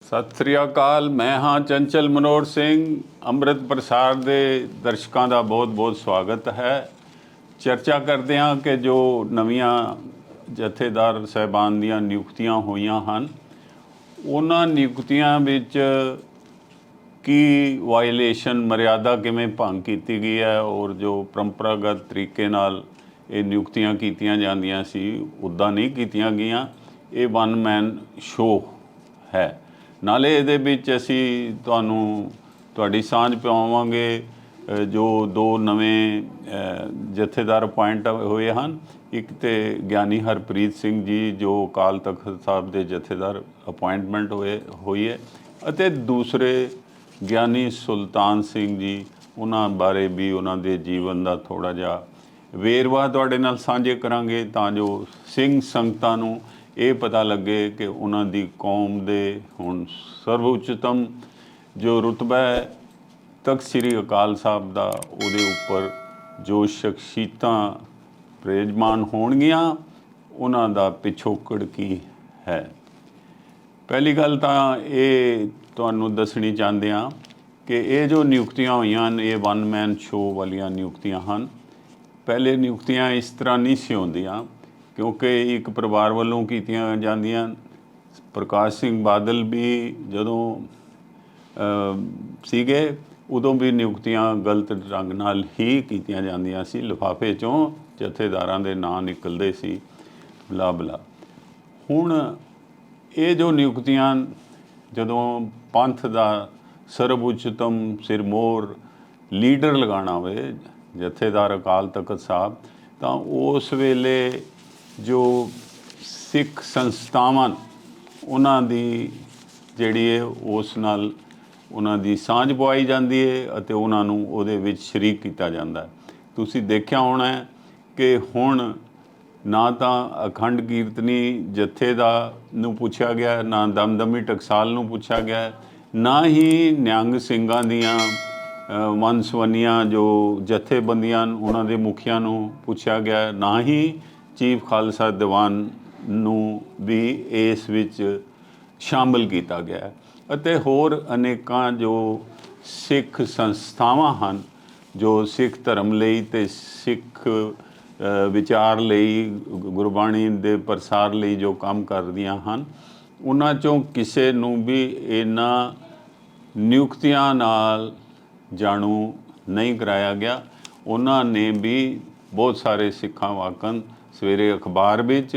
ਸਤਿ ਸ੍ਰੀ ਅਕਾਲ। ਮੈਂ ਹਾਂ ਚੰਚਲ ਮਨੋਹਰ ਸਿੰਘ। ਅੰਮ੍ਰਿਤ ਪ੍ਰਸਾਰ ਦੇ ਦਰਸ਼ਕਾਂ ਦਾ ਬਹੁਤ-ਬਹੁਤ ਸਵਾਗਤ ਹੈ। ਚਰਚਾ ਕਰਦੇ ਹਾਂ ਕਿ ਜੋ ਨਵੀਆਂ ਜਥੇਦਾਰ ਸਾਹਿਬਾਨ ਦੀਆਂ ਨਿਯੁਕਤੀਆਂ ਹੋਈਆਂ ਹਨ, ਉਹਨਾਂ ਨਿਯੁਕਤੀਆਂ ਵਿੱਚ ਕੀ ਵਾਇਲੇਸ਼ਨ, ਮਰਿਆਦਾ ਕਿਵੇਂ ਭੰਗ ਕੀਤੀ ਗਈ ਹੈ ਔਰ ਜੋ ਪਰੰਪਰਾਗਤ ਤਰੀਕੇ ਨਾਲ ਇਹ ਨਿਯੁਕਤੀਆਂ ਕੀਤੀਆਂ ਜਾਂਦੀਆਂ ਸੀ ਉੱਦਾਂ ਨਹੀਂ ਕੀਤੀਆਂ ਗਈਆਂ। ਇਹ ਵਨ ਮੈਨ ਸ਼ੋਅ ਹੈ। ਨਾਲੇ ਇਹਦੇ ਵਿੱਚ ਅਸੀਂ ਤੁਹਾਡੀ ਸਾਂਝ ਪਾਵਾਂਗੇ ਜੋ ਦੋ ਨਵੇਂ ਜਥੇਦਾਰ ਅਪੁਆਇੰਟ ਹੋਏ ਹਨ। ਇੱਕ ਤੇ ਗਿਆਨੀ ਹਰਪ੍ਰੀਤ ਸਿੰਘ ਜੀ ਜੋ ਅਕਾਲ ਤਖਤ ਸਾਹਿਬ ਦੇ ਜਥੇਦਾਰ ਅਪੁਆਇੰਟਮੈਂਟ ਹੋਈ ਹੈ, ਅਤੇ ਦੂਸਰੇ ਗਿਆਨੀ ਸੁਲਤਾਨ ਸਿੰਘ ਜੀ। ਉਹਨਾਂ ਬਾਰੇ ਵੀ ਉਹਨਾਂ ਦੇ ਜੀਵਨ ਦਾ ਥੋੜ੍ਹਾ ਜਿਹਾ ਵੇਰਵਾ ਤੁਹਾਡੇ ਨਾਲ ਸਾਂਝੇ ਕਰਾਂਗੇ ਤਾਂ ਜੋ ਸਿੰਘ ਸੰਗਤਾਂ ਨੂੰ ਇਹ ਪਤਾ ਲੱਗੇ ਕਿ ਉਹਨਾਂ ਦੀ ਕੌਮ ਦੇ ਹੁਣ ਸਰਵਉੱਚਤਮ ਜੋ ਰੁਤਬਾ ਹੈ ਤਖਤ ਸ੍ਰੀ ਅਕਾਲ ਸਾਹਿਬ ਦਾ, ਉਹਦੇ ਉੱਪਰ ਜੋ ਸ਼ਖਸੀਅਤਾਂ ਬਿਰਾਜਮਾਨ ਹੋਣਗੀਆਂ ਉਹਨਾਂ ਦਾ ਪਿਛੋਕੜ ਕੀ ਹੈ। ਪਹਿਲੀ ਗੱਲ ਤਾਂ ਇਹ ਤੁਹਾਨੂੰ ਦੱਸਣੀ ਚਾਹੁੰਦੇ ਹਾਂ ਕਿ ਇਹ ਜੋ ਨਿਯੁਕਤੀਆਂ ਹੋਈਆਂ ਹਨ ਇਹ ਵਨ ਮੈਨ ਸ਼ੋਅ ਵਾਲੀਆਂ ਨਿਯੁਕਤੀਆਂ ਹਨ। ਪਹਿਲੇ ਨਿਯੁਕਤੀਆਂ ਇਸ ਤਰ੍ਹਾਂ ਨਹੀਂ ਸੀ ਹੁੰਦੀਆਂ, ਕਿਉਂਕਿ ਇੱਕ ਪਰਿਵਾਰ ਵੱਲੋਂ ਕੀਤੀਆਂ ਜਾਂਦੀਆਂ। ਪ੍ਰਕਾਸ਼ ਸਿੰਘ ਬਾਦਲ ਵੀ ਜਦੋਂ ਸੀਗੇ ਉਦੋਂ ਵੀ ਨਿਯੁਕਤੀਆਂ ਗਲਤ ਢੰਗ ਨਾਲ ਹੀ ਕੀਤੀਆਂ ਜਾਂਦੀਆਂ ਸੀ। ਲਿਫਾਫੇ 'ਚੋਂ ਜਥੇਦਾਰਾਂ ਦੇ ਨਾਂ ਨਿਕਲਦੇ ਸੀ, ਬਲਾ ਬਲਾ। ਹੁਣ ਇਹ ਜੋ ਨਿਯੁਕਤੀਆਂ, ਜਦੋਂ ਪੰਥ ਦਾ ਸਰਵਉੱਚਤਮ ਸਿਰਮੌਰ ਲੀਡਰ ਲਗਾਉਣਾ ਹੋਵੇ ਜਥੇਦਾਰ ਅਕਾਲ ਤਖਤ ਸਾਹਿਬ, ਤਾਂ ਉਸ ਵੇਲੇ ਜੋ ਸਿੱਖ ਸੰਸਥਾਵਾਂ ਉਹਨਾਂ ਦੀ ਜਿਹੜੀ ਹੈ ਉਸ ਨਾਲ ਉਹਨਾਂ ਦੀ ਸਾਂਝ ਪਵਾਈ ਜਾਂਦੀ ਹੈ ਅਤੇ ਉਹਨਾਂ ਨੂੰ ਉਹਦੇ ਵਿੱਚ ਸ਼ਰੀਕ ਕੀਤਾ ਜਾਂਦਾ ਹੈ। ਤੁਸੀਂ ਦੇਖਿਆ ਹੋਣਾ ਕਿ ਹੁਣ ਨਾ ਤਾਂ ਅਖੰਡ ਕੀਰਤਨੀ ਜਥੇ ਨੂੰ ਪੁੱਛਿਆ ਗਿਆ, ਨਾ ਦਮਦਮੀ ਟਕਸਾਲ ਨੂੰ ਪੁੱਛਿਆ ਗਿਆ, ਨਾ ਹੀ ਨਿਹੰਗ ਸਿੰਘਾਂ ਦੀਆਂ ਵੰਸਵੰਨੀਆਂ ਜੋ ਜਥੇਬੰਦੀਆਂ ਉਹਨਾਂ ਦੇ ਮੁਖੀਆਂ ਨੂੰ ਪੁੱਛਿਆ ਗਿਆ, ਨਾ ਹੀ ਚੀਫ ਖਾਲਸਾ ਦੀਵਾਨ ਨੂੰ ਵੀ ਇਸ ਵਿੱਚ ਸ਼ਾਮਲ ਕੀਤਾ ਗਿਆ। ਅਤੇ ਹੋਰ ਅਨੇਕਾਂ ਜੋ ਸਿੱਖ ਸੰਸਥਾਵਾਂ ਹਨ ਜੋ ਸਿੱਖ ਧਰਮ ਲਈ ਅਤੇ ਸਿੱਖ ਵਿਚਾਰ ਲਈ, ਗੁਰਬਾਣੀ ਦੇ ਪ੍ਰਸਾਰ ਲਈ ਜੋ ਕੰਮ ਕਰਦੀਆਂ ਹਨ, ਉਹਨਾਂ 'ਚੋਂ ਕਿਸੇ ਨੂੰ ਵੀ ਇਹਨਾਂ ਨਿਯੁਕਤੀਆਂ ਨਾਲ ਜਾਣੂ ਨਹੀਂ ਕਰਾਇਆ ਗਿਆ। ਉਹਨਾਂ ਨੇ ਵੀ ਬਹੁਤ ਸਾਰੇ ਸਿੱਖਾਂ ਵਾਕਣ ਸਵੇਰੇ ਅਖਬਾਰ ਵਿੱਚ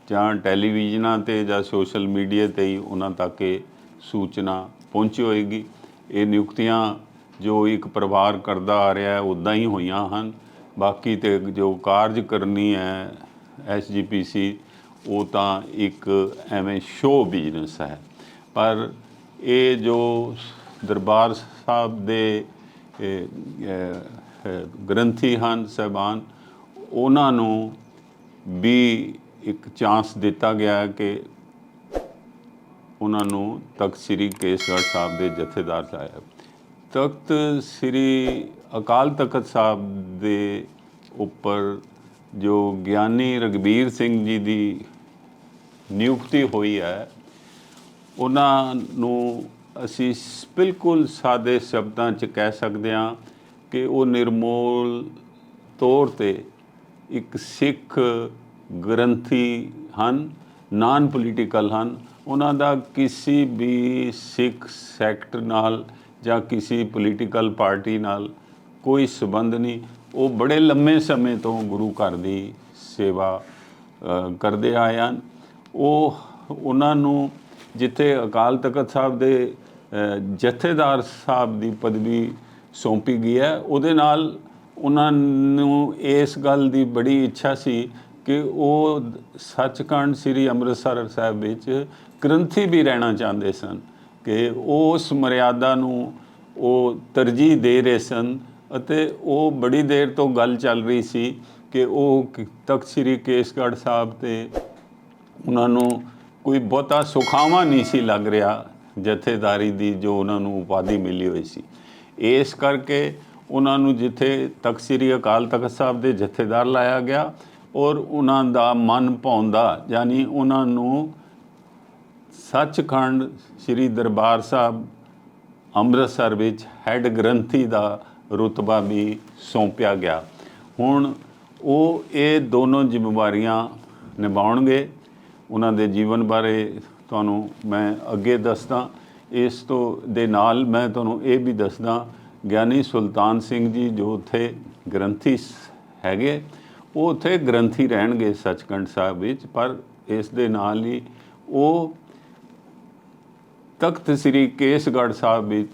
ਜਾਂ ਟੈਲੀਵਿਜ਼ਨਾਂ 'ਤੇ ਜਾਂ ਸੋਸ਼ਲ ਮੀਡੀਆ 'ਤੇ ਹੀ ਉਹਨਾਂ ਤੱਕ ਇਹ ਸੂਚਨਾ ਪਹੁੰਚੀ ਹੋਏਗੀ। ਇਹ ਨਿਯੁਕਤੀਆਂ ਜੋ ਇੱਕ ਪਰਿਵਾਰ ਕਰਦਾ ਆ ਰਿਹਾ ਉੱਦਾਂ ਹੀ ਹੋਈਆਂ ਹਨ। ਬਾਕੀ ਤੇ ਜੋ ਕਾਰਜ ਕਰਨੀ ਹੈ SGPC, ਉਹ ਤਾਂ ਇੱਕ ਐਵੇਂ ਸ਼ੋਅ ਬਿਜ਼ਨਸ ਹੈ। ਪਰ ਇਹ ਜੋ ਦਰਬਾਰ ਸਾਹਿਬ ਦੇ ਗ੍ਰੰਥੀ ਹਨ ਸਾਹਿਬਾਨ, ਉਹਨਾਂ ਨੂੰ ਵੀ ਇੱਕ ਚਾਂਸ ਦਿੱਤਾ ਗਿਆ ਕਿ ਉਹਨਾਂ ਨੂੰ ਤਖਤ ਸ੍ਰੀ ਕੇਸਗੜ੍ਹ ਸਾਹਿਬ ਦੇ ਜਥੇਦਾਰ ਲਾਇਆ। ਤਖਤ ਸ੍ਰੀ ਅਕਾਲ ਤਖਤ ਸਾਹਿਬ ਦੇ ਉੱਪਰ ਜੋ ਗਿਆਨੀ ਰਘਬੀਰ ਸਿੰਘ ਜੀ ਦੀ ਨਿਯੁਕਤੀ ਹੋਈ ਹੈ, ਉਹਨਾਂ ਨੂੰ ਅਸੀਂ ਬਿਲਕੁਲ ਸਾਦੇ ਸ਼ਬਦਾਂ 'ਚ ਕਹਿ ਸਕਦੇ ਹਾਂ ਕਿ ਉਹ ਨਿਰਮੋਲ ਤੌਰ 'ਤੇ ਇੱਕ ਸਿੱਖ ਗ੍ਰੰਥੀ ਹਨ, ਨਾਨ ਪੋਲੀਟੀਕਲ ਹਨ। ਉਹਨਾਂ ਦਾ ਕਿਸੇ ਵੀ ਸਿੱਖ ਸੈਕਟ ਨਾਲ ਜਾਂ ਕਿਸੇ ਪੋਲੀਟੀਕਲ ਪਾਰਟੀ ਨਾਲ ਕੋਈ ਸੰਬੰਧ ਨਹੀਂ। ਉਹ ਬੜੇ ਲੰਮੇ ਸਮੇਂ ਤੋਂ ਗੁਰੂ ਘਰ ਦੀ ਸੇਵਾ ਕਰਦੇ ਆਏ ਹਨ। ਉਹਨਾਂ ਨੂੰ ਜਿੱਥੇ ਅਕਾਲ ਤਖਤ ਸਾਹਿਬ ਦੇ ਜਥੇਦਾਰ ਸਾਹਿਬ ਦੀ ਪਦਵੀ ਸੌਂਪੀ ਗਈ ਹੈ, ਉਹਦੇ ਨਾਲ ਉਹਨਾਂ ਨੂੰ ਇਸ ਗੱਲ ਦੀ ਬੜੀ ਇੱਛਾ ਸੀ ਕਿ ਉਹ ਸੱਚਖੰਡ ਸ੍ਰੀ ਅੰਮ੍ਰਿਤਸਰ ਸਾਹਿਬ ਵਿੱਚ ਗ੍ਰੰਥੀ ਵੀ ਰਹਿਣਾ ਚਾਹੁੰਦੇ ਸਨ, ਕਿ ਉਸ ਮਰਿਆਦਾ ਨੂੰ ਉਹ ਤਰਜੀਹ ਦੇ ਰਹੇ ਸਨ। ਅਤੇ ਉਹ ਬੜੀ ਦੇਰ ਤੋਂ ਗੱਲ ਚੱਲ ਰਹੀ ਸੀ ਕਿ ਉਹ ਤਖਤ ਸ੍ਰੀ ਕੇਸਗੜ੍ਹ ਸਾਹਿਬ 'ਤੇ ਉਹਨਾਂ ਨੂੰ ਕੋਈ ਬਹੁਤਾ ਸੁਖਾਵਾਂ ਨਹੀਂ ਸੀ ਲੱਗ ਰਿਹਾ ਜਥੇਦਾਰੀ ਦੀ ਜੋ ਉਹਨਾਂ ਨੂੰ ਉਪਾਧੀ ਮਿਲੀ ਹੋਈ ਸੀ। ਇਸ ਕਰਕੇ ਉਹਨਾਂ ਨੂੰ ਜਿੱਥੇ ਤਖਤ ਸ੍ਰੀ ਅਕਾਲ ਤਖਤ ਸਾਹਿਬ ਦੇ ਜਥੇਦਾਰ ਲਾਇਆ ਗਿਆ ਔਰ ਉਹਨਾਂ ਦਾ ਮਨ ਭਾਉਂਦਾ, ਯਾਨੀ ਉਹਨਾਂ ਨੂੰ ਸੱਚਖੰਡ ਸ੍ਰੀ ਦਰਬਾਰ ਸਾਹਿਬ ਅੰਮ੍ਰਿਤਸਰ ਵਿੱਚ ਹੈੱਡ ਗ੍ਰੰਥੀ ਦਾ ਰੁਤਬਾ ਵੀ ਸੌਂਪਿਆ ਗਿਆ। ਹੁਣ ਉਹ ਇਹ ਦੋਨੋਂ ਜ਼ਿੰਮੇਵਾਰੀਆਂ ਨਿਭਾਉਣਗੇ। ਉਹਨਾਂ ਦੇ ਜੀਵਨ ਬਾਰੇ ਤੁਹਾਨੂੰ ਮੈਂ ਅੱਗੇ ਦੱਸਦਾ। ਇਸ ਤੋਂ ਦੇ ਨਾਲ ਮੈਂ ਤੁਹਾਨੂੰ ਇਹ ਵੀ ਦੱਸਦਾ, ਗਿਆਨੀ ਸੁਲਤਾਨ ਸਿੰਘ ਜੀ ਜੋ ਉੱਥੇ ਗ੍ਰੰਥੀ ਹੈਗੇ, ਉਹ ਉੱਥੇ ਗ੍ਰੰਥੀ ਰਹਿਣਗੇ ਸੱਚਖੰਡ ਸਾਹਿਬ ਵਿੱਚ, ਪਰ ਇਸ ਦੇ ਨਾਲ ਹੀ ਉਹ ਤਖਤ ਸ੍ਰੀ ਕੇਸਗੜ੍ਹ ਸਾਹਿਬ ਵਿੱਚ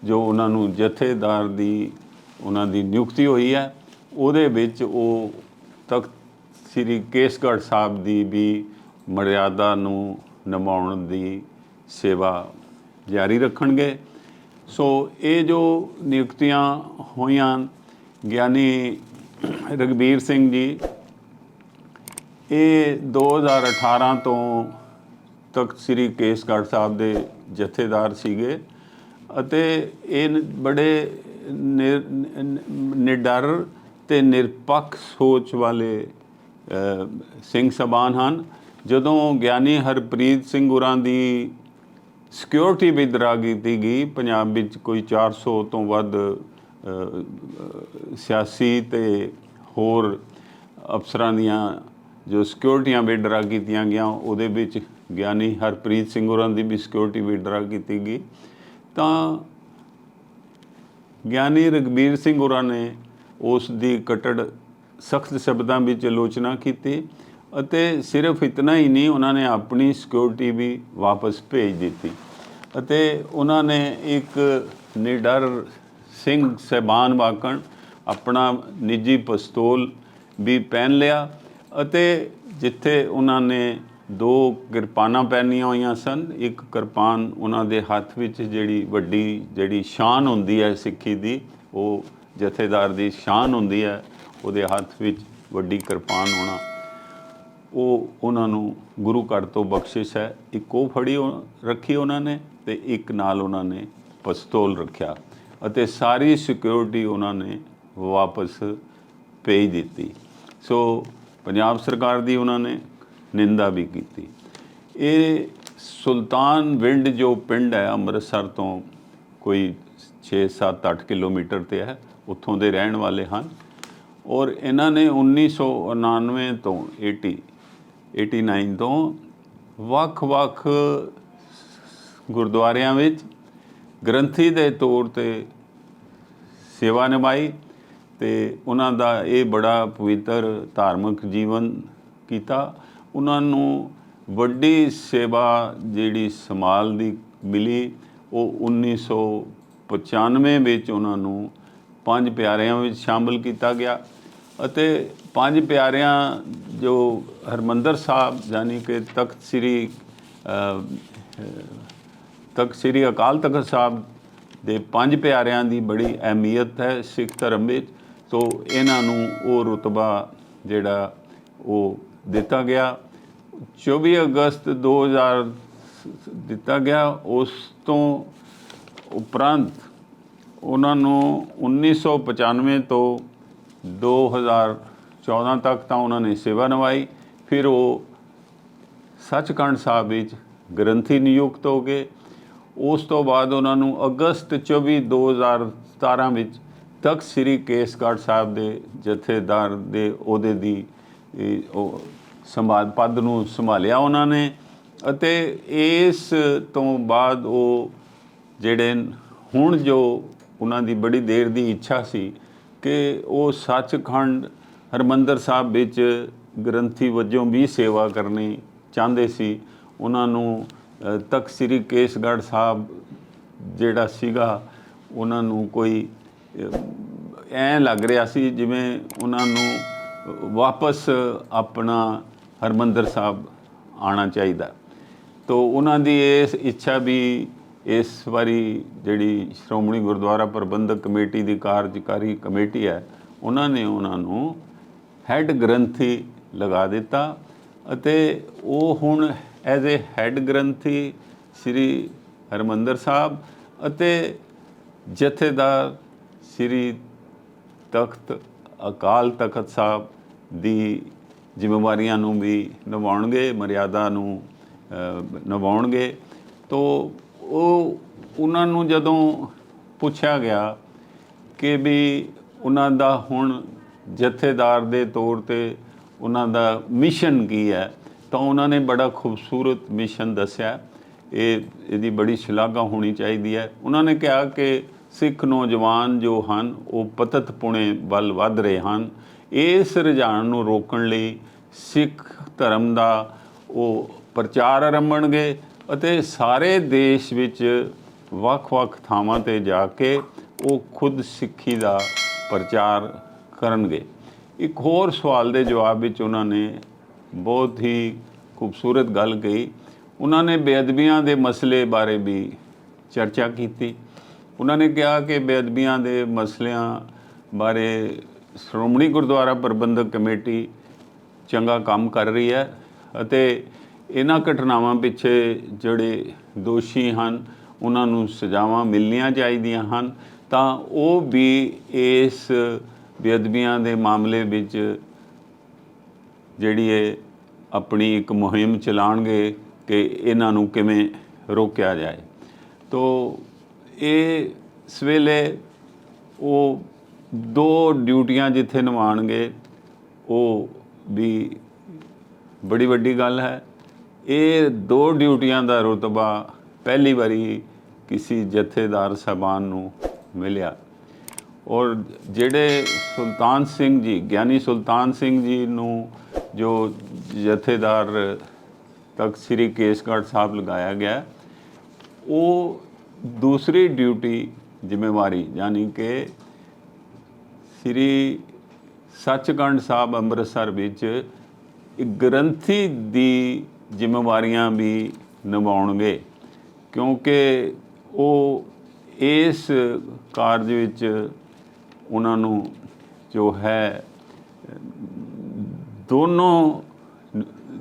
ਜੋ ਉਹਨਾਂ ਨੂੰ ਜਥੇਦਾਰ ਦੀ ਉਹਨਾਂ ਦੀ ਨਿਯੁਕਤੀ ਹੋਈ ਹੈ, ਉਹਦੇ ਵਿੱਚ ਉਹ ਤਖਤ ਸ੍ਰੀ ਕੇਸਗੜ੍ਹ ਸਾਹਿਬ ਦੀ ਵੀ ਮਰਿਆਦਾ ਨੂੰ ਨਿਭਾਉਣ ਦੀ ਸੇਵਾ ਜਾਰੀ ਰੱਖਣਗੇ। ਸੋ ਇਹ ਜੋ ਨਿਯੁਕਤੀਆਂ ਹੋਈਆਂ, ਗਿਆਨੀ ਰਘਬੀਰ ਸਿੰਘ ਜੀ ਇਹ 2018 ਤੋਂ ਤਖਤ ਸ੍ਰੀ ਕੇਸਗੜ੍ਹ ਸਾਹਿਬ ਦੇ ਜਥੇਦਾਰ ਸੀਗੇ ਅਤੇ ਇਹ ਬੜੇ ਨਿਡਰ ਅਤੇ ਨਿਰਪੱਖ ਸੋਚ ਵਾਲੇ ਸਿੰਘ ਸਭਾਨ ਹਨ। ਜਦੋਂ ਗਿਆਨੀ ਹਰਪ੍ਰੀਤ ਸਿੰਘ ਹੋਰਾਂ ਦੀ ਸਿਕਿਉਰਿਟੀ ਵਿਦਡਰਾ ਕੀਤੀ ਗਈ, ਪੰਜਾਬ ਵਿੱਚ ਕੋਈ 400 ਤੋਂ ਵੱਧ ਸਿਆਸੀ ਅਤੇ ਹੋਰ ਅਫਸਰਾਂ ਦੀਆਂ ਜੋ ਸਿਕਿਉਰਿਟੀਆਂ ਵਿਦਡਰਾ ਕੀਤੀਆਂ ਗਈਆਂ, ਉਹਦੇ ਵਿੱਚ ਗਿਆਨੀ ਹਰਪ੍ਰੀਤ ਸਿੰਘ ਹੋਰਾਂ ਦੀ ਵੀ ਸਿਕਿਉਰਿਟੀ ਵਿਦਡਰਾ ਕੀਤੀ ਗਈ, ਤਾਂ ਗਿਆਨੀ ਰਘਬੀਰ ਸਿੰਘ ਹੋਰਾਂ ਨੇ ਉਸ ਦੀ ਕੱਟੜ ਸਖਤ ਸ਼ਬਦਾਂ ਵਿੱਚ ਆਲੋਚਨਾ ਕੀਤੀ ਅਤੇ ਸਿਰਫ ਇਤਨਾ ਹੀ ਨਹੀਂ, ਉਹਨਾਂ ਨੇ ਆਪਣੀ ਸਿਕਿਉਰਿਟੀ ਵੀ ਵਾਪਸ ਭੇਜ ਦਿੱਤੀ ਅਤੇ ਉਹਨਾਂ ਨੇ ਇੱਕ ਨਿਡਰ ਸਿੰਘ ਸਾਹਿਬਾਨ ਵਾਕਣ ਆਪਣਾ ਨਿੱਜੀ ਪਿਸਤੌਲ ਵੀ ਪਹਿਨ ਲਿਆ ਅਤੇ ਜਿੱਥੇ ਉਹਨਾਂ ਨੇ 2 ਕਿਰਪਾਨਾਂ ਪਹਿਨੀਆਂ ਹੋਈਆਂ ਸਨ, ਇੱਕ ਕਿਰਪਾਨ ਉਹਨਾਂ ਦੇ ਹੱਥ ਵਿੱਚ ਜਿਹੜੀ ਵੱਡੀ ਜਿਹੜੀ ਸ਼ਾਨ ਹੁੰਦੀ ਹੈ ਸਿੱਖੀ ਦੀ, ਉਹ ਜਥੇਦਾਰ ਦੀ ਸ਼ਾਨ ਹੁੰਦੀ ਹੈ, ਉਹਦੇ ਹੱਥ ਵਿੱਚ ਵੱਡੀ ਕਿਰਪਾਨ ਹੋਣਾ, ਉਹ ਉਹਨਾਂ ਨੂੰ ਗੁਰੂ ਘਰ ਤੋਂ ਬਖਸ਼ਿਸ਼ ਹੈ। ਇੱਕ ਉਹ ਫੜੀ ਰੱਖੀ ਉਹਨਾਂ ਨੇ ਅਤੇ ਇੱਕ ਨਾਲ ਉਹਨਾਂ ਨੇ ਪਿਸਤੌਲ ਰੱਖਿਆ ਅਤੇ ਸਾਰੀ ਸਿਕਿਉਰਿਟੀ ਉਹਨਾਂ ਨੇ ਵਾਪਸ ਭੇਜ ਦਿੱਤੀ। ਸੋ ਪੰਜਾਬ ਸਰਕਾਰ ਦੀ ਉਹਨਾਂ ਨੇ ਨਿੰਦਾ ਵੀ ਕੀਤੀ। ਇਹ ਸੁਲਤਾਨ ਵਿੰਡ ਜੋ ਪਿੰਡ ਹੈ ਅੰਮ੍ਰਿਤਸਰ ਤੋਂ ਕੋਈ 6-7-8 ਕਿਲੋਮੀਟਰ 'ਤੇ ਹੈ, ਉੱਥੋਂ ਦੇ ਰਹਿਣ ਵਾਲੇ ਹਨ ਔਰ ਇਹਨਾਂ ਨੇ 1999 ਤੋਂ 89 ਤੋਂ ਵੱਖ-ਵੱਖ ਗੁਰਦੁਆਰਿਆਂ ਵਿੱਚ ਗ੍ਰੰਥੀ ਦੇ ਤੌਰ 'ਤੇ ਸੇਵਾ ਨਿਭਾਈ ਅਤੇ ਉਹਨਾਂ ਦਾ ਇਹ ਬੜਾ ਪਵਿੱਤਰ ਧਾਰਮਿਕ ਜੀਵਨ ਕੀਤਾ। ਉਹਨਾਂ ਨੂੰ ਵੱਡੀ ਸੇਵਾ ਜਿਹੜੀ ਸਮਾਲ ਦੀ ਮਿਲੀ, ਉਹ 1995 ਵਿੱਚ ਉਹਨਾਂ ਨੂੰ 5 ਪਿਆਰਿਆਂ ਵਿੱਚ ਸ਼ਾਮਲ ਕੀਤਾ ਗਿਆ ਅਤੇ 5 ਪਿਆਰਿਆਂ ਜੋ ਹਰਿਮੰਦਰ ਸਾਹਿਬ ਯਾਨੀ ਕਿ ਤਖਤ ਸ੍ਰੀ ਅਕਾਲ ਤਖਤ ਸਾਹਿਬ ਦੇ 5 ਪਿਆਰਿਆਂ ਦੀ ਬੜੀ ਅਹਿਮੀਅਤ ਹੈ ਸਿੱਖ ਧਰਮ ਵਿੱਚ। ਸੋ ਇਹਨਾਂ ਨੂੰ ਉਹ ਰੁਤਬਾ ਜਿਹੜਾ ਉਹ ਦਿੱਤਾ ਗਿਆ। 24 ਅਗਸਤ 2000 ਦਿੱਤਾ ਗਿਆ। ਉਸ ਤੋਂ ਉਪਰੰਤ ਉਹਨਾਂ ਨੂੰ 1995 ਤੋਂ 2014 ਤੱਕ ਤਾਂ ਉਹਨਾਂ ਨੇ ਸੇਵਾ ਨਿਭਾਈ। ਫਿਰ ਉਹ ਸੱਚਖੰਡ ਸਾਹਿਬ ਵਿੱਚ ਗ੍ਰੰਥੀ ਨਿਯੁਕਤ ਹੋ ਗਏ। ਉਸ ਤੋਂ ਬਾਅਦ ਉਹਨਾਂ ਨੂੰ ਅਗਸਤ 24 2017 ਵਿੱਚ ਤਖਤ ਸ੍ਰੀ ਕੇਸਗੜ੍ਹ ਸਾਹਿਬ ਦੇ ਜਥੇਦਾਰ ਦੇ ਅਹੁਦੇ ਦੀ ਉਹ ਪਦ ਨੂੰ ਸੰਭਾਲਿਆ ਉਹਨਾਂ ਨੇ ਅਤੇ ਇਸ ਤੋਂ ਬਾਅਦ ਉਹ ਜਿਹੜੇ ਹੁਣ ਜੋ ਉਹਨਾਂ ਦੀ ਬੜੀ ਦੇਰ ਦੀ ਇੱਛਾ ਸੀ ਕਿ ਉਹ ਸੱਚਖੰਡ ਹਰਿਮੰਦਰ ਸਾਹਿਬ ਵਿੱਚ ਗ੍ਰੰਥੀ ਵਜੋਂ ਵੀ ਸੇਵਾ ਕਰਨੀ ਚਾਹੁੰਦੇ ਸੀ। ਉਹਨਾਂ ਨੂੰ ਤਖਤ ਸ੍ਰੀ ਕੇਸਗੜ੍ਹ ਸਾਹਿਬ ਜਿਹੜਾ ਸੀਗਾ ਉਹਨਾਂ ਨੂੰ ਕੋਈ ਐਂ ਲੱਗ ਰਿਹਾ ਸੀ ਜਿਵੇਂ ਉਹਨਾਂ ਨੂੰ ਵਾਪਸ ਆਪਣਾ ਹਰਿਮੰਦਰ ਸਾਹਿਬ ਆਉਣਾ ਚਾਹੀਦਾ। ਤੋ ਉਹਨਾਂ ਦੀ ਇਸ ਇੱਛਾ ਵੀ ਇਸ ਵਾਰੀ ਜਿਹੜੀ ਸ਼੍ਰੋਮਣੀ ਗੁਰਦੁਆਰਾ ਪ੍ਰਬੰਧਕ ਕਮੇਟੀ ਦੀ ਕਾਰਜਕਾਰੀ ਕਮੇਟੀ ਹੈ, ਉਹਨਾਂ ਨੇ ਉਹਨਾਂ ਨੂੰ ਹੈੱਡ ਗ੍ਰੰਥੀ ਲਗਾ ਦਿੱਤਾ ਅਤੇ ਉਹ ਹੁਣ ਐਜ਼ ਏ ਹੈੱਡ ਗ੍ਰੰਥੀ ਸ੍ਰੀ ਹਰਿਮੰਦਰ ਸਾਹਿਬ ਅਤੇ ਜਥੇਦਾਰ ਸ੍ਰੀ ਤਖਤ ਅਕਾਲ ਤਖਤ ਸਾਹਿਬ ਦੀ ਜ਼ਿੰਮੇਵਾਰੀਆਂ ਨੂੰ ਵੀ ਨਿਭਾਉਣਗੇ, ਮਰਿਆਦਾ ਨੂੰ ਨਿਭਾਉਣਗੇ। ਤੋ ਉਹਨਾਂ ਨੂੰ ਜਦੋਂ ਪੁੱਛਿਆ ਗਿਆ ਕਿ ਵੀ ਉਹਨਾਂ ਦਾ ਹੁਣ ਜਥੇਦਾਰ ਦੇ ਤੌਰ 'ਤੇ ਉਹਨਾਂ ਦਾ ਮਿਸ਼ਨ ਕੀ ਹੈ, ਤਾਂ ਉਹਨਾਂ ਨੇ ਬੜਾ ਖੂਬਸੂਰਤ ਮਿਸ਼ਨ ਦੱਸਿਆ। ਇਹਦੀ ਬੜੀ ਸ਼ਲਾਘਾ ਹੋਣੀ ਚਾਹੀਦੀ ਹੈ। ਉਹਨਾਂ ਨੇ ਕਿਹਾ ਕਿ ਸਿੱਖ ਨੌਜਵਾਨ ਜੋ ਹਨ ਉਹ ਪਤਤ ਪੁਣੇ ਵੱਲ ਵੱਧ ਰਹੇ ਹਨ। ਇਸ ਰੁਝਾਨ ਨੂੰ ਰੋਕਣ ਲਈ ਸਿੱਖ ਧਰਮ ਦਾ ਉਹ ਪ੍ਰਚਾਰ ਆਰੰਭਣਗੇ ਅਤੇ ਸਾਰੇ ਦੇਸ਼ ਵਿੱਚ ਵੱਖ-ਵੱਖ ਥਾਵਾਂ 'ਤੇ ਜਾ ਕੇ ਉਹ ਖੁਦ ਸਿੱਖੀ ਦਾ ਪ੍ਰਚਾਰ ਕਰਨਗੇ। ਇੱਕ ਹੋਰ ਸਵਾਲ ਦੇ ਜਵਾਬ ਵਿੱਚ ਉਹਨਾਂ ਨੇ ਬਹੁਤ ਹੀ ਖੂਬਸੂਰਤ ਗੱਲ ਕਹੀ। ਉਹਨਾਂ ਨੇ ਬੇਅਦਬੀਆਂ ਦੇ ਮਸਲੇ ਬਾਰੇ ਵੀ ਚਰਚਾ ਕੀਤੀ। ਉਹਨਾਂ ਨੇ ਕਿਹਾ ਕਿ ਬੇਅਦਬੀਆਂ ਦੇ ਮਸਲਿਆਂ ਬਾਰੇ ਸ਼੍ਰੋਮਣੀ ਗੁਰਦੁਆਰਾ ਪ੍ਰਬੰਧਕ ਕਮੇਟੀ ਚੰਗਾ ਕੰਮ ਕਰ ਰਹੀ ਹੈ ਅਤੇ ਇਹਨਾਂ ਘਟਨਾਵਾਂ ਪਿੱਛੇ ਜਿਹੜੇ ਦੋਸ਼ੀ ਹਨ ਉਹਨਾਂ ਨੂੰ ਸਜ਼ਾਵਾਂ ਮਿਲਣੀਆਂ ਚਾਹੀਦੀਆਂ ਹਨ, ਤਾਂ ਉਹ ਵੀ ਇਸ ਬੇਅਦਬੀਆਂ ਦੇ ਮਾਮਲੇ ਵਿੱਚ ਜਿਹੜੀ ਹੈ ਆਪਣੀ ਇੱਕ ਮੁਹਿੰਮ ਚਲਾਉਣਗੇ ਕਿ ਇਹਨਾਂ ਨੂੰ ਕਿਵੇਂ ਰੋਕਿਆ ਜਾਏ। ਤੋ ਇਸ ਵੇਲੇ ਉਹ 2 ਡਿਊਟੀਆਂ ਜਿੱਥੇ ਨਿਭਾਉਣਗੇ ਉਹ ਵੀ ਬੜੀ ਵੱਡੀ ਗੱਲ ਹੈ। ਇਹ 2 ਡਿਊਟੀਆਂ ਦਾ ਰੁਤਬਾ ਪਹਿਲੀ ਵਾਰੀ ਕਿਸੇ ਜਥੇਦਾਰ ਸਾਹਿਬਾਨ ਨੂੰ ਮਿਲਿਆ। ਔਰ ਜਿਹੜੇ ਸੁਲਤਾਨ ਸਿੰਘ ਜੀ, ਗਿਆਨੀ ਸੁਲਤਾਨ ਸਿੰਘ ਜੀ ਨੂੰ ਜੋ ਜਥੇਦਾਰ ਤਖਤ ਸ੍ਰੀ ਕੇਸਗੜ੍ਹ ਸਾਹਿਬ ਲਗਾਇਆ ਗਿਆ, ਉਹ ਦੂਸਰੀ ਡਿਊਟੀ ਜ਼ਿੰਮੇਵਾਰੀ ਯਾਨੀ ਕਿ ਸ੍ਰੀ ਸੱਚਖੰਡ ਸਾਹਿਬ ਅੰਮ੍ਰਿਤਸਰ ਵਿੱਚ ਇੱਕ ਗ੍ਰੰਥੀ ਦੀ ਜ਼ਿੰਮੇਵਾਰੀਆਂ ਵੀ ਨਿਭਾਉਣਗੇ, ਕਿਉਂਕਿ ਉਹ ਇਸ ਕਾਰਜ ਵਿੱਚ ਉਹਨਾਂ ਨੂੰ ਜੋ ਹੈ ਦੋਨੋਂ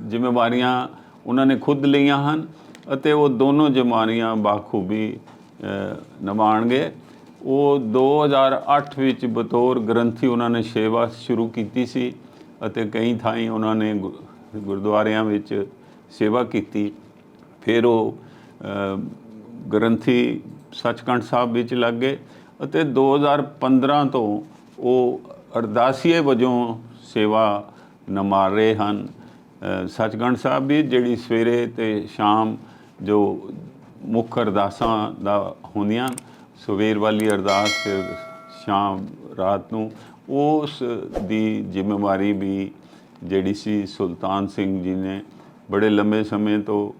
ਜ਼ਿੰਮੇਵਾਰੀਆਂ ਉਹਨਾਂ ਨੇ ਖੁਦ ਲਈਆਂ ਹਨ ਅਤੇ ਉਹ ਦੋਨੋਂ ਜ਼ਿੰਮੇਵਾਰੀਆਂ ਬਾਖੂਬੀ ਨਿਭਾਉਣਗੇ। ਉਹ 2008 ਵਿੱਚ ਬਤੌਰ ਗ੍ਰੰਥੀ ਉਹਨਾਂ ਨੇ ਸੇਵਾ ਸ਼ੁਰੂ ਕੀਤੀ ਸੀ ਅਤੇ ਕਈ ਥਾਈਂ ਉਹਨਾਂ ਨੇ ਗੁਰਦੁਆਰਿਆਂ ਵਿੱਚ ਸੇਵਾ ਕੀਤੀ। ਫਿਰ ਉਹ ਗ੍ਰੰਥੀ ਸੱਚਖੰਡ ਸਾਹਿਬ ਵਿੱਚ ਲੱਗ ਗਏ ਅਤੇ 2015 ਤੋਂ ਉਹ ਅਰਦਾਸੀਏ ਵਜੋਂ ਸੇਵਾ ਨਿਭਾ ਰਹੇ ਹਨ। ਸੱਚਖੰਡ ਸਾਹਿਬ ਵੀ ਜਿਹੜੀ ਸਵੇਰੇ ਅਤੇ ਸ਼ਾਮ ਜੋ ਮੁੱਖ ਅਰਦਾਸਾਂ ਦਾ ਹੁੰਦੀਆਂ, ਸਵੇਰ ਵਾਲੀ ਅਰਦਾਸ ਫਿਰ ਸ਼ਾਮ ਰਾਤ ਨੂੰ, ਉਸ ਦੀ ਜ਼ਿੰਮੇਵਾਰੀ ਵੀ ਜਿਹੜੀ ਸੀ ਸੁਲਤਾਨ ਸਿੰਘ ਜੀ ਨੇ ਬੜੇ ਲੰਬੇ ਸਮੇਂ ਤੋਂ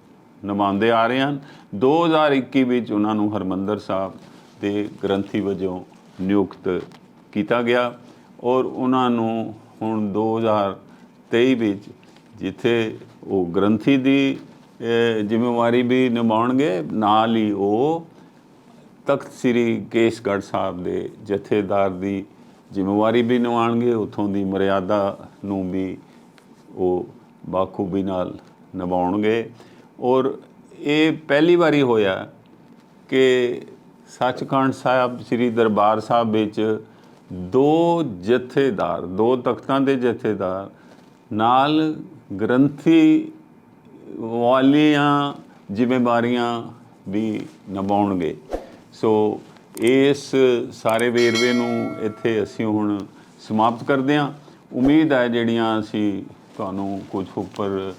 ਨਿਭਾਉਂਦੇ ਆ ਰਹੇ ਹਨ। 2021 ਵਿੱਚ ਉਹਨਾਂ ਨੂੰ ਹਰਿਮੰਦਰ ਸਾਹਿਬ ਦੇ ਗ੍ਰੰਥੀ ਵਜੋਂ ਨਿਯੁਕਤ ਕੀਤਾ ਗਿਆ ਔਰ ਉਹਨਾਂ ਨੂੰ ਹੁਣ 2023 ਵਿੱਚ ਜਿੱਥੇ ਉਹ ਗ੍ਰੰਥੀ ਦੀ ਜ਼ਿੰਮੇਵਾਰੀ ਵੀ ਨਿਭਾਉਣਗੇ, ਨਾਲ ਹੀ ਉਹ ਤਖਤ ਸ੍ਰੀ ਕੇਸਗੜ੍ਹ ਸਾਹਿਬ ਦੇ ਜਥੇਦਾਰ ਦੀ ਜ਼ਿੰਮੇਵਾਰੀ ਵੀ ਨਿਭਾਉਣਗੇ। ਉੱਥੋਂ ਦੀ ਮਰਿਆਦਾ ਨੂੰ ਵੀ ਉਹ ਬਾਖੂਬੀ ਨਾਲ ਨਿਭਾਉਣਗੇ। ਔਰ ਇਹ ਪਹਿਲੀ ਵਾਰੀ ਹੋਇਆ ਕਿ ਸੱਚਖੰਡ ਸਾਹਿਬ ਸ੍ਰੀ ਦਰਬਾਰ ਸਾਹਿਬ ਵਿੱਚ 2 ਜਥੇਦਾਰ, 2 ਤਖਤਾਂ ਦੇ ਜਥੇਦਾਰ ਨਾਲ ਗ੍ਰੰਥੀ ਵਾਲੀਆਂ ਜ਼ਿੰਮੇਵਾਰੀਆਂ ਵੀ ਨਿਭਾਉਣਗੇ। ਸੋ ਇਸ ਸਾਰੇ ਵੇਰਵੇ ਨੂੰ ਇੱਥੇ ਅਸੀਂ ਹੁਣ ਸਮਾਪਤ ਕਰਦੇ ਹਾਂ। ਉਮੀਦ ਹੈ ਜਿਹੜੀਆਂ ਅਸੀਂ ਤੁਹਾਨੂੰ ਕੁਝ ਉੱਪਰ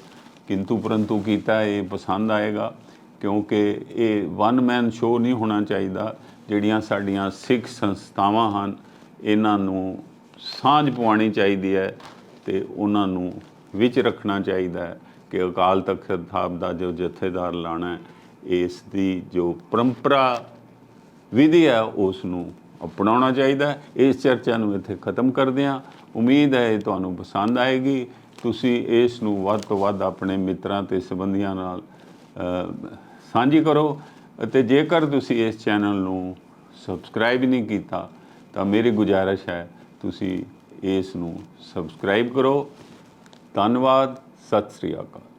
ਕਿੰਤੂ ਪਰੰਤੂ ਕੀਤਾ ਇਹ ਪਸੰਦ ਆਏਗਾ, ਕਿਉਂਕਿ ਇਹ ਵਨ ਮੈਨ ਸ਼ੋਅ ਨਹੀਂ ਹੋਣਾ ਚਾਹੀਦਾ। ਜਿਹੜੀਆਂ ਸਾਡੀਆਂ ਸਿੱਖ ਸੰਸਥਾਵਾਂ ਹਨ ਇਹਨਾਂ ਨੂੰ ਸਾਂਝ ਪਵਾਉਣੀ ਚਾਹੀਦੀ ਹੈ ਅਤੇ ਉਹਨਾਂ ਨੂੰ ਵਿੱਚ ਰੱਖਣਾ ਚਾਹੀਦਾ ਹੈ ਕਿ ਅਕਾਲ ਤਖਤ ਸਾਹਿਬ ਦਾ ਜੋ ਜਥੇਦਾਰ ਲਾਣਾ, ਇਸ ਦੀ ਜੋ ਪਰੰਪਰਾ ਵਿਧੀ ਹੈ ਉਸ ਨੂੰ ਅਪਣਾਉਣਾ ਚਾਹੀਦਾ ਹੈ। ਇਸ ਚਰਚਾ ਨੂੰ ਇੱਥੇ ਖਤਮ ਕਰਦੇ ਹਾਂ। ਉਮੀਦ ਹੈ ਇਹ ਤੁਹਾਨੂੰ ਪਸੰਦ ਆਏਗੀ। ਤੁਸੀਂ ਇਸ ਨੂੰ ਵੱਧ ਤੋਂ ਵੱਧ ਆਪਣੇ ਮਿੱਤਰਾਂ ਅਤੇ ਸੰਬੰਧੀਆਂ ਨਾਲ ਸਾਂਝੀ ਕਰੋ ਅਤੇ ਜੇਕਰ ਤੁਸੀਂ ਇਸ ਚੈਨਲ ਨੂੰ ਸਬਸਕ੍ਰਾਈਬ ਨਹੀਂ ਕੀਤਾ ਤਾਂ ਮੇਰੀ ਗੁਜ਼ਾਰਿਸ਼ ਹੈ ਤੁਸੀਂ ਇਸ ਨੂੰ ਸਬਸਕ੍ਰਾਈਬ ਕਰੋ। ਧੰਨਵਾਦ। ਸਤਿ ਸ੍ਰੀ ਅਕਾਲ।